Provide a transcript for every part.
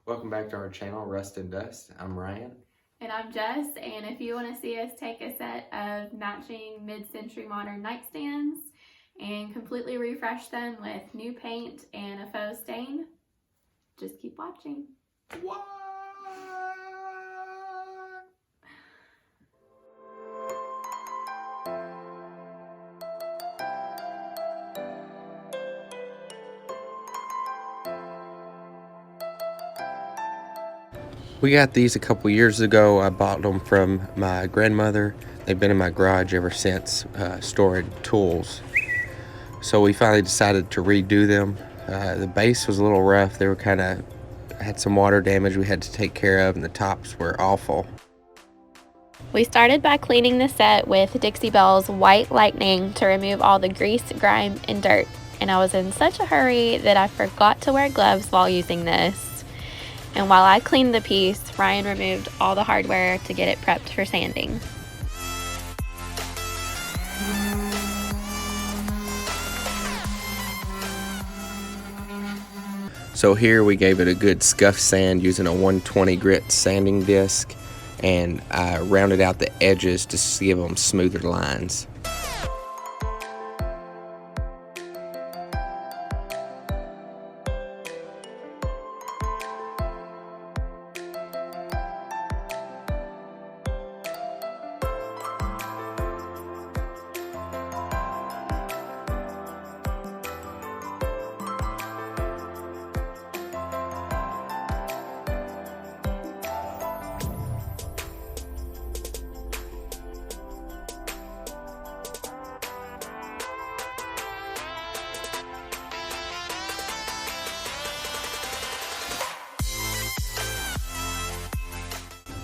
Welcome back to our channel, Rust and Dust. I'm Ryan. And I'm Jess, and if you want to see us take a set of matching mid-century modern nightstands and completely refresh them with new paint and a faux stain, just keep watching. What? We got these a couple years ago. I bought them from my grandmother. They've been in my garage ever since, storing tools. So we finally decided to redo them. The base was a little rough. They were had some water damage we had to take care of, and the tops were awful. We started by cleaning the set with Dixie Belle's White Lightning to remove all the grease, grime, and dirt. And I was in such a hurry that I forgot to wear gloves while using this. And while I cleaned the piece, Ryan removed all the hardware to get it prepped for sanding. So here we gave it a good scuff sand using a 120 grit sanding disc, and I rounded out the edges to give them smoother lines.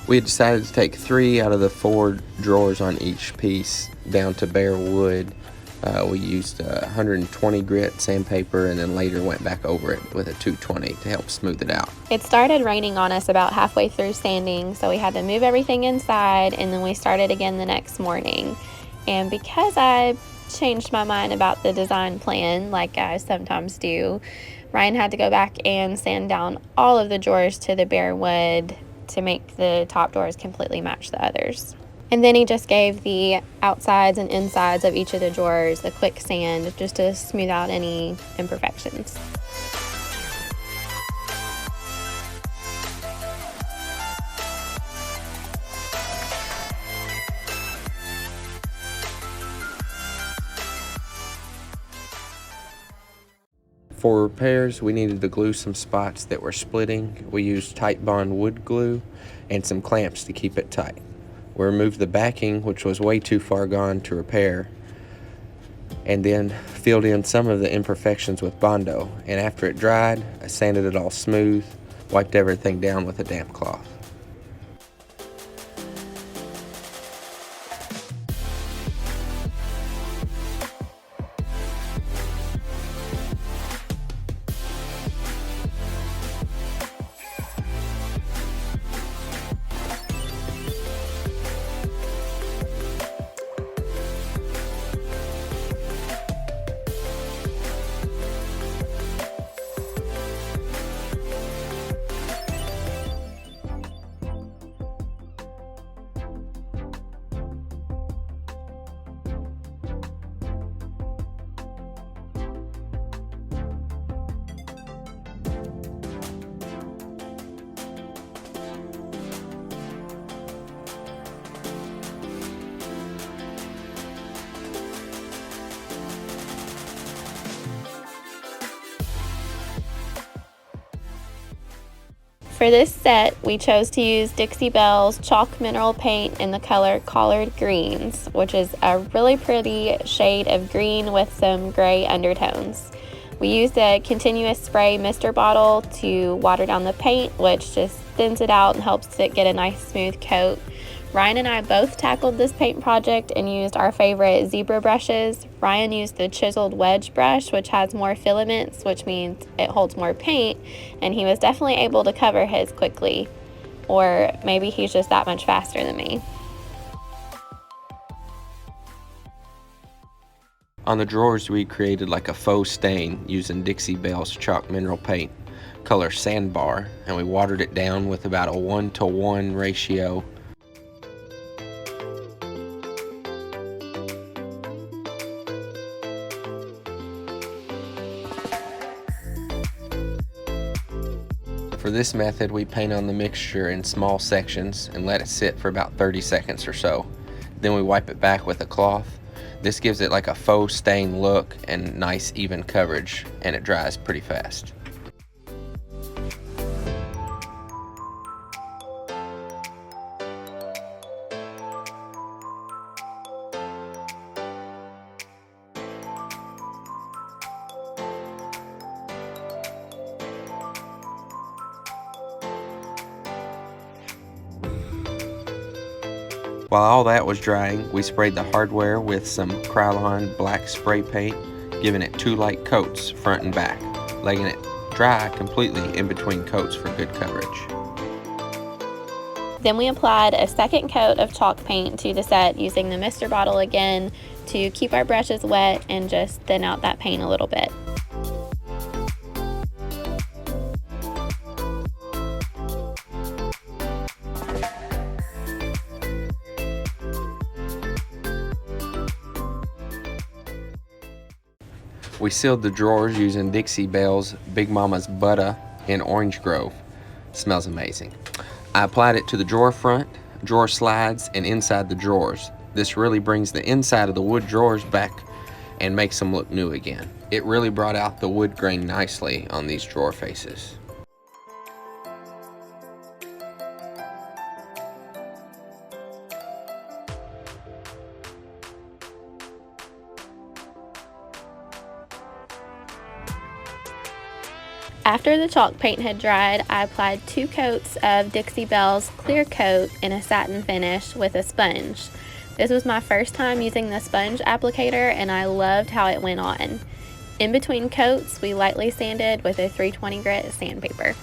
We had decided to take 3 out of the 4 drawers on each piece down to bare wood. We used 120 grit sandpaper, and then later went back over it with a 220 to help smooth it out. It started raining on us about halfway through sanding, so we had to move everything inside, and then we started again the next morning. And because I changed my mind about the design plan, like I sometimes do, Ryan had to go back and sand down all of the drawers to the bare wood to make the top doors completely match the others. And then he just gave the outsides and insides of each of the drawers a quick sand just to smooth out any imperfections. For repairs, we needed to glue some spots that were splitting. We used Tight Bond wood glue and some clamps to keep it tight. We removed the backing, which was way too far gone to repair, and then filled in some of the imperfections with Bondo. And after it dried, I sanded it all smooth, wiped everything down with a damp cloth. For this set, we chose to use Dixie Belle's chalk mineral paint in the color Collard Greens, which is a really pretty shade of green with some gray undertones. We used a continuous spray mister bottle to water down the paint, which just thins it out and helps it get a nice smooth coat. Ryan and I both tackled this paint project and used our favorite zebra brushes. Ryan used the chiseled wedge brush, which has more filaments, which means it holds more paint, and he was definitely able to cover his quickly. Or maybe he's just that much faster than me. On the drawers, we created like a faux stain using Dixie Belle's chalk mineral paint. color Sandbar, and we watered it down with about a 1-to-1 ratio. For this method, we paint on the mixture in small sections and let it sit for about 30 seconds or so. Then we wipe it back with a cloth. This gives it like a faux stain look and nice even coverage, and it dries pretty fast. While all that was drying, we sprayed the hardware with some Krylon black spray paint, giving it 2 light coats front and back, letting it dry completely in between coats for good coverage. Then we applied a second coat of chalk paint to the set using the mister bottle again to keep our brushes wet and just thin out that paint a little bit. We sealed the drawers using Dixie Belle's Big Mama's Butter in Orange Grove. Smells amazing. I applied it to the drawer front, drawer slides, and inside the drawers. This really brings the inside of the wood drawers back and makes them look new again. It really brought out the wood grain nicely on these drawer faces. After the chalk paint had dried, I applied 2 coats of Dixie Belle's clear coat in a satin finish with a sponge. This was my first time using the sponge applicator and I loved how it went on. In between coats, we lightly sanded with a 320 grit sandpaper.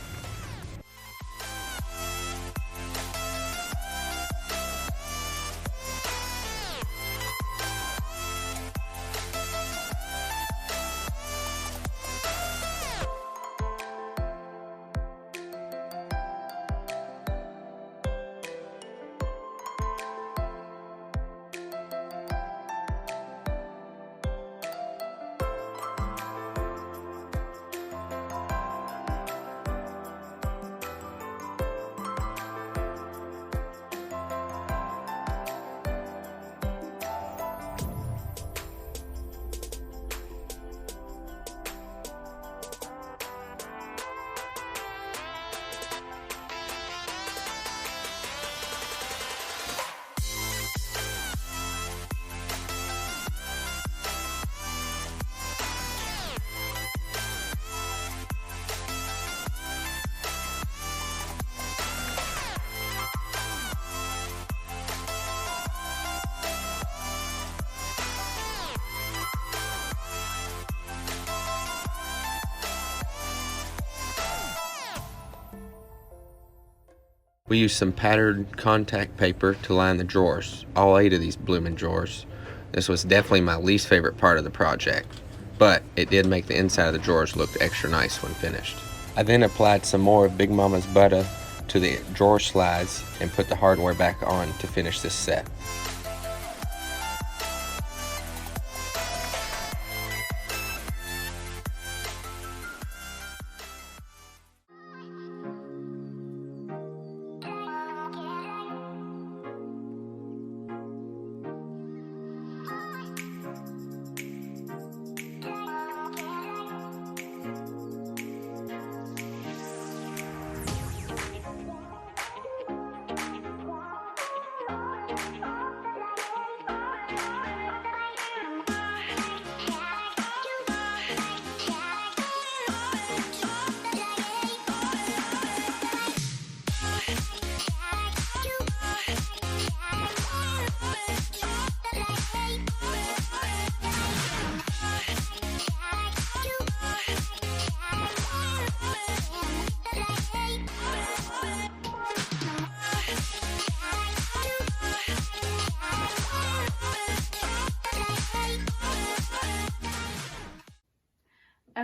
We used some patterned contact paper to line the drawers, all 8 of these blooming drawers. This was definitely my least favorite part of the project, but it did make the inside of the drawers look extra nice when finished. I then applied some more of Big Mama's Butter to the drawer slides and put the hardware back on to finish this set.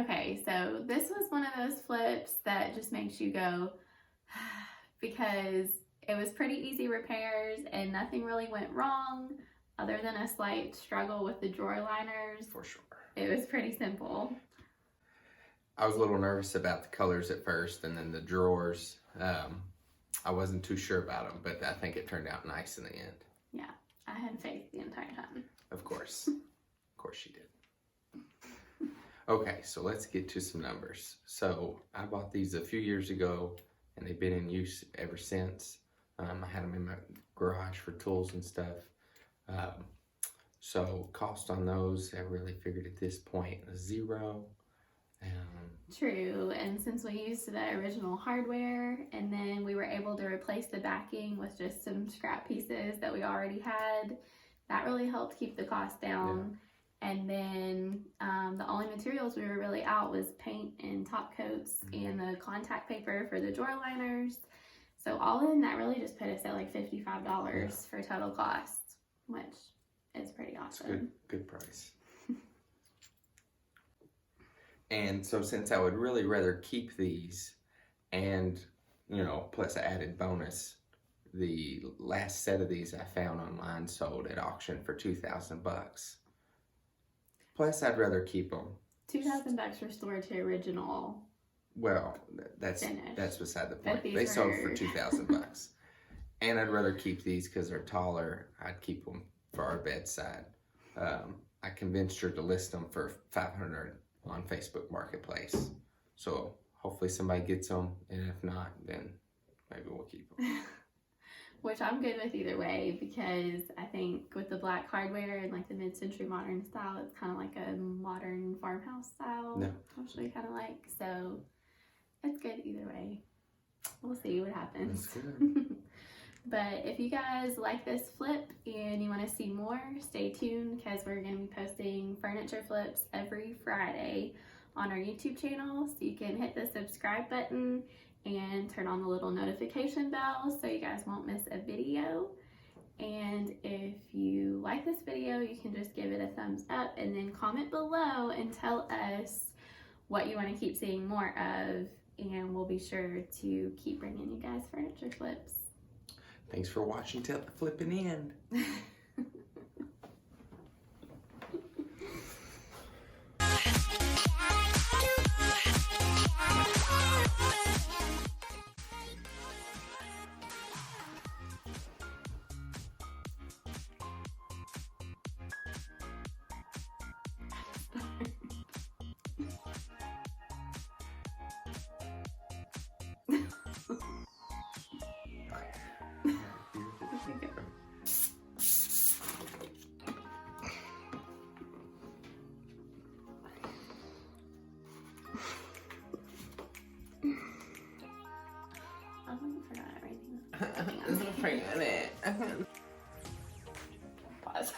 Okay, so this was one of those flips that just makes you go because it was pretty easy repairs and nothing really went wrong other than a slight struggle with the drawer liners. For sure. It was pretty simple. I was a little nervous about the colors at first, and then the drawers. I wasn't too sure about them, but I think it turned out nice in the end. Yeah, I had faith the entire time. Of course. Of course she did. Okay, so let's get to some numbers. So I bought these a few years ago, and they've been in use ever since. I had them in my garage for tools and stuff. So cost on those, I really figured at this point, $0. True, and since we used the original hardware and then we were able to replace the backing with just some scrap pieces that we already had, that really helped keep the cost down. Yeah. And then the only materials we were really out was paint and top coats and the contact paper for the drawer liners. So all in, that really just put us at like $55 for total cost, which is pretty awesome. It's good price. And so since I would really rather keep these and, you know, plus added bonus, the last set of these I found online sold at auction for $2,000. Plus I'd rather keep them. $2,000 restored to original. Well, that's beside the point. They sold for $2,000. And I'd rather keep these because they're taller. I'd keep them for our bedside. I convinced her to list them for $500 on Facebook Marketplace. So hopefully somebody gets them, and if not, then maybe we'll keep them. Which I'm good with either way, because I think with the black hardware and like the mid-century modern style, it's kind of like a modern farmhouse style, which we kind of like. So it's good either way. We'll see what happens. That's good. But if you guys like this flip and you want to see more, stay tuned, because we're going to be posting furniture flips every Friday on our YouTube channel. So you can hit the subscribe button and turn on the little notification bell so you guys won't miss a video. And if you like this video, you can just give it a thumbs up and then comment below and tell us what you want to keep seeing more of, and we'll be sure to keep bringing you guys furniture flips. Thanks for watching till the flipping end. Forget it. Pause.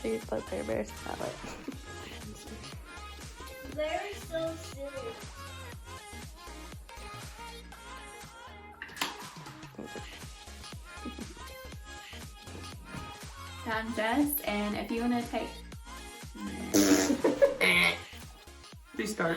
Please let Bear Bear stop it. They're so silly. I'm Jess, and if you want to take... Restart.